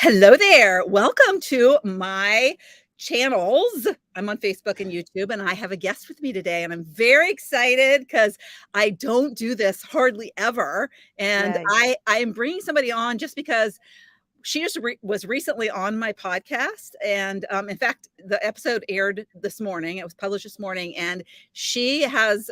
Hello there. Welcome to my channels. I'm on Facebook and YouTube, and I have a guest with me today, and I'm very excited because I don't do this hardly ever. And Yay. I am bringing somebody on just because she just was recently on my podcast, and in fact, the episode aired this morning. It was published this morning, and she has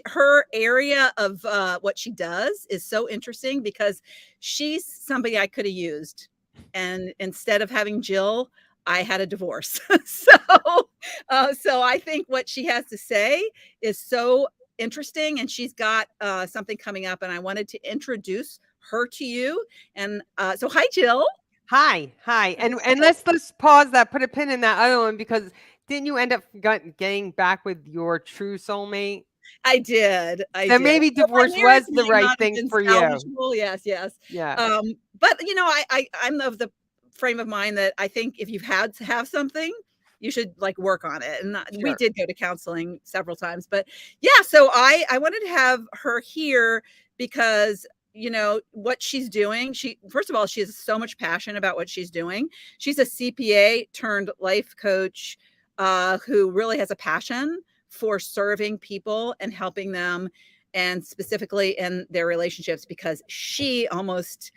her area of what she does is so interesting because she's somebody I could have used, and instead of having Jill, I had a divorce. So I think what she has to say is so interesting, and she's got something coming up, and I wanted to introduce her to you. And so, hi, Jill. Hi, and let's pause that. Put a pin in that other one because didn't you end up getting back with your true soulmate? I did. I So did. maybe So my divorce marriage was the might right not have thing been for you. salvageable. Yes, yes. Yeah, But I'm of the frame of mind that I think if you've had to have something, you should like work on it. And we sure. did go to counseling several times, but yeah. So I wanted to have her here because what she's doing. She first of all, she has so much passion about what she's doing. She's a CPA turned life coach who really has a passion for serving people and helping them, and specifically in their relationships, because she almost,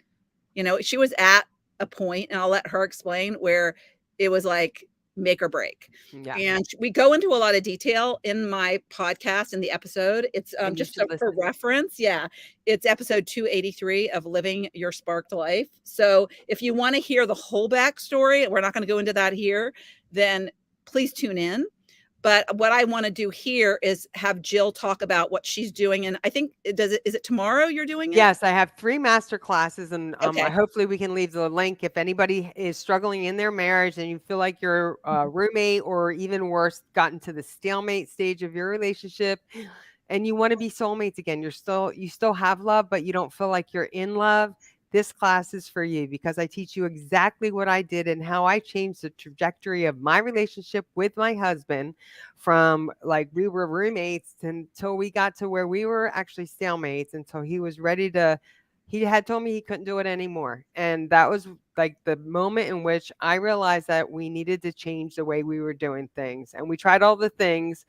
she was at a point, and I'll let her explain, where it was like make or break. Yeah, And we go into a lot of detail in my podcast in the episode. It's and you just should for listen. reference. Yeah. It's episode 283 of Living Your Sparked Life. So if you want to hear the whole backstory, we're not going to go into that here, then please tune in. But what I want to do here is have Jill talk about what she's doing. And I think is it tomorrow you're doing it? Yes, I have 3 master classes, and Okay. hopefully we can leave the link if anybody is struggling in their marriage and you feel like your roommate or even worse gotten to the stalemate stage of your relationship, and you want to be soulmates again. You still have love, but you don't feel like you're in love. This class is for you because I teach you exactly what I did and how I changed the trajectory of my relationship with my husband from like we were roommates until we got to where we were actually stalemates until he was ready to. He had told me he couldn't do it anymore. And that was like the moment in which I realized that we needed to change the way we were doing things. And we tried all the things,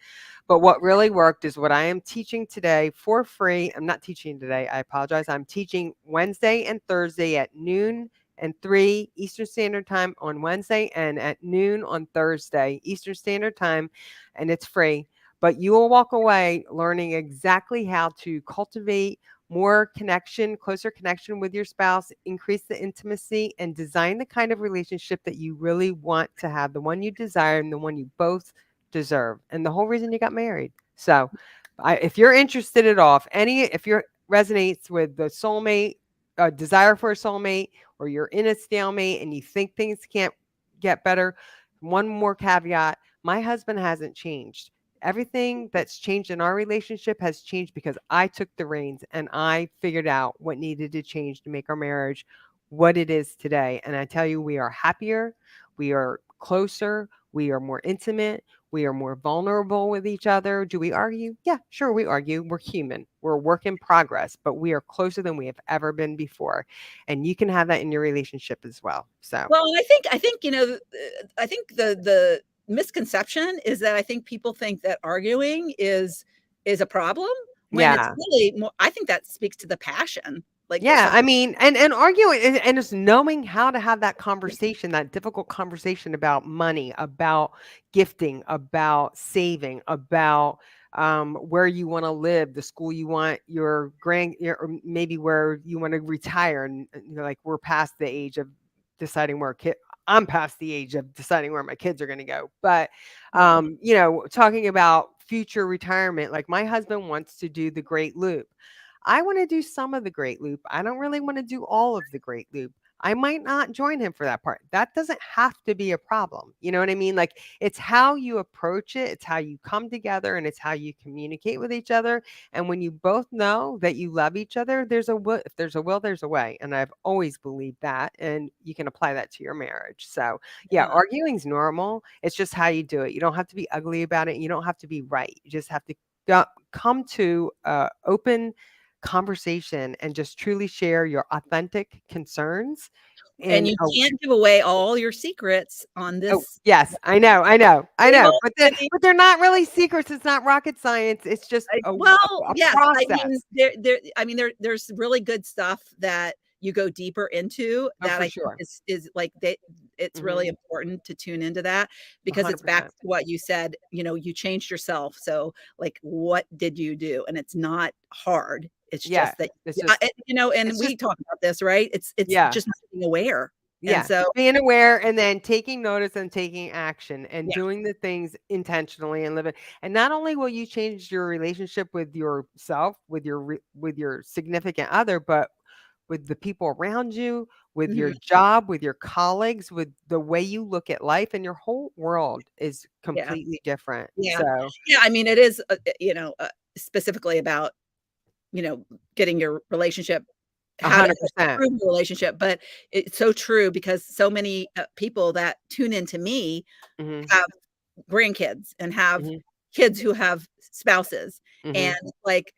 but what really worked is what I am teaching today for free. I'm not teaching today. I apologize. I'm teaching Wednesday and Thursday at noon and 3 Eastern Standard Time on Wednesday and at noon on Thursday Eastern Standard Time, and it's free. But you will walk away learning exactly how to cultivate more connection, closer connection with your spouse, increase the intimacy, and design the kind of relationship that you really want to have, the one you desire and the one you both deserve, and the whole reason you got married. So, if you're interested at all, if you resonates with the soulmate, desire for a soulmate, or you're in a stalemate and you think things can't get better, one more caveat: my husband hasn't changed. Everything that's changed in our relationship has changed because I took the reins and I figured out what needed to change to make our marriage what it is today. And I tell you, we are happier, we are closer, we are more intimate, we are more vulnerable with each other. Do we argue? Yeah, sure, we argue. We're human. We're a work in progress, but we are closer than we have ever been before. And you can have that in your relationship as well. So, Well, I think I think the misconception is that I think people think that arguing is a problem when it's yeah. really more. I think that speaks to the passion. Like Yeah, some, I mean, and arguing and just knowing how to have that conversation, that difficult conversation about money, about gifting, about saving, about where you want to live, the school you want or maybe where you want to retire, and like we're past the age of deciding where kid. I'm past the age of deciding where my kids are going to go, but yeah. talking about future retirement, like my husband wants to do the Great Loop. I want to do some of the Great Loop. I don't really want to do all of the Great Loop. I might not join him for that part. That doesn't have to be a problem. You know what I mean? Like it's how you approach it, it's how you come together, and it's how you communicate with each other. And when you both know that you love each other, there's a will. If there's a will, there's a way. And I've always believed that. And you can apply that to your marriage. So yeah, Yeah. arguing's normal. It's just how you do it. You don't have to be ugly about it. You don't have to be right. You just have to come to open conversation and just truly share your authentic concerns And in you a can't give away all your secrets on Oh, this. yes, I know, I know, I know, Table. but they're not really secrets, it's not rocket science, it's just a Yes, I mean, process. I mean, there's really good stuff that you go deeper into Oh, that for I think sure. is like it's really Mhm, important to tune into that because it's back 100%. to what you said, you changed yourself. So, like, what did you do? And it's not hard. It's Yeah, just that, it's just and it's just we talk about this, right? It's yeah, just being aware. And yeah, so, just being aware and then taking notice and taking action and yeah, doing the things intentionally and living and not only will you change your relationship with yourself, with your significant other, but with the people around you, with your mhm, job, with your colleagues, with the way you look at life, and your whole world is yeah, completely different. yeah, So, yeah. I mean, it is, specifically about getting your relationship how to 100%. improve your relationship, but it's so true because so many, people that tune into me Mhm, have grandkids and have mhm, kids who have spouses, and, mhm, like,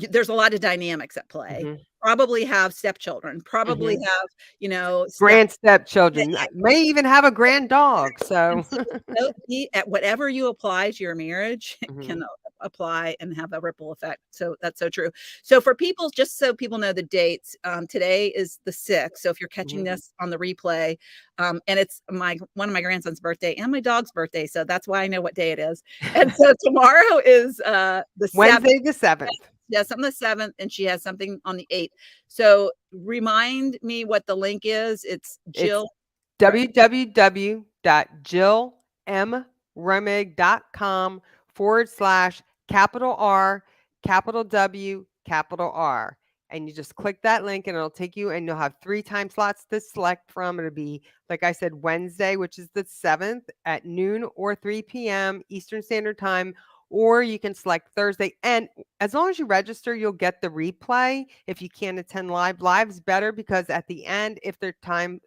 there's a lot of dynamics at play. mhm, Probably have stepchildren, probably mhm. have, step Grand stepchildren, may even have a grand dog, and so so at whatever you apply to your marriage can Mhm, apply and have a ripple effect. So that's so true. So for people, just so people know the dates, today is the 6th. So if you're catching mhm. this on the replay, and it's one of my grandson's birthday and my dog's birthday, so that's why I know what day it is. And so tomorrow is the 7th. Wednesday the 7th. She has something the 7th, and she has something on the 8th. So remind me what the link is. It's It's Jill. Right. www.jillmromig.com/capital R, capital W, capital R. And you just click that link and it'll take you and you'll have 3 time slots to select from. It'll be, like I said, Wednesday, which is the 7th at noon or 3 p.m. Eastern Standard Time, or you can select Thursday. And as long as you register, you'll get the replay. If you can't attend live, live's better because at the end, if time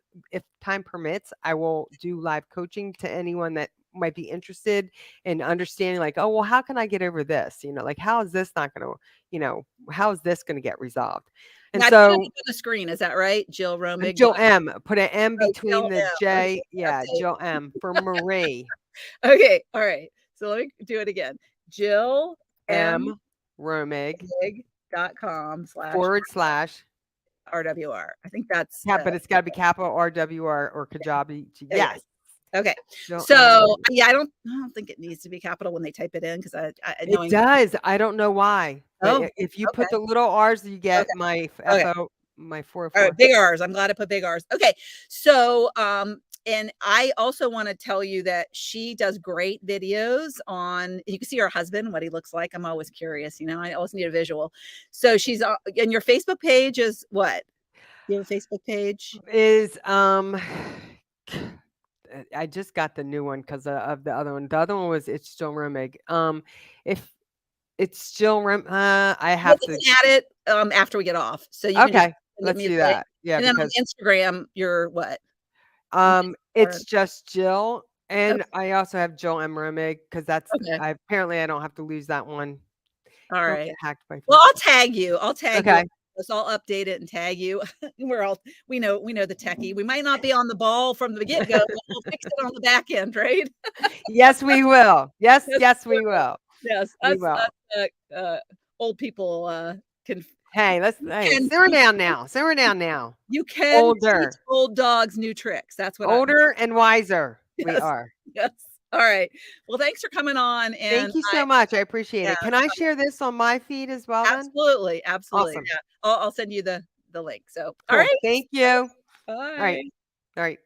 permits, I will do live coaching to anyone that might be interested in understanding like, oh, well, how can I get over this? Like, how is this not going to, how is this going to get resolved? And Yeah, I put it so up on the screen. Is that right? Jill Romig. Jill M, put an M Oh, between Jill the M. Okay, J. Yeah, update. Jill M for Marie. Okay, all right. So let me do it again. Jill M. M Romig Romig.com slash forward slash RWR. I think that's but it's got to be capital RWR or Kajabi. yeah. Yes. Okay. Jill M. So yeah, I don't think it needs to be capital when they type it in because I It knowing. does. I don't know why, but Oh, if you put okay. the little R's, you get Okay. my Okay. my All right, 404. big R's. I'm glad I put big R's. Okay. So, and I also want to tell you that she does great videos on, you can see her husband, what he looks like. I'm always curious, I always need a visual. So she's and your Facebook page is what? You have a Facebook page? Is I just got the new one because of the other one. The other one was it's still Remig. If it's still I Well, have we to. can add it after we get off. So you can just Okay, send let's me the do link. that. Yeah, And then on because Instagram, you're what? You it's just Jill, okay. and I also have Jill M Remig because Okay. apparently I don't have to lose that one. All Don't right. get hacked by Well, I'll Facebook. tag you. I'll tag you. Okay. So I'll update it and tag you. We know the techie. We might not be on the ball from the get go, but we'll fix it on the back end, right? Yes, we will. Yes, Yes, yes, we will. yes. We Us, will. old people can Hey, can simmer down now. Simmer down now. you can teach Older, old dogs new tricks. That's what I. older and wiser we Yes, are. yes. All right. Well, thanks for coming on, and Thank you so much. I appreciate yeah, it. Can I share this on my feed as well then? absolutely, absolutely. Awesome. Yeah, I'll send you the link. So, all Cool. right. Thank you. All right. Bye. All right.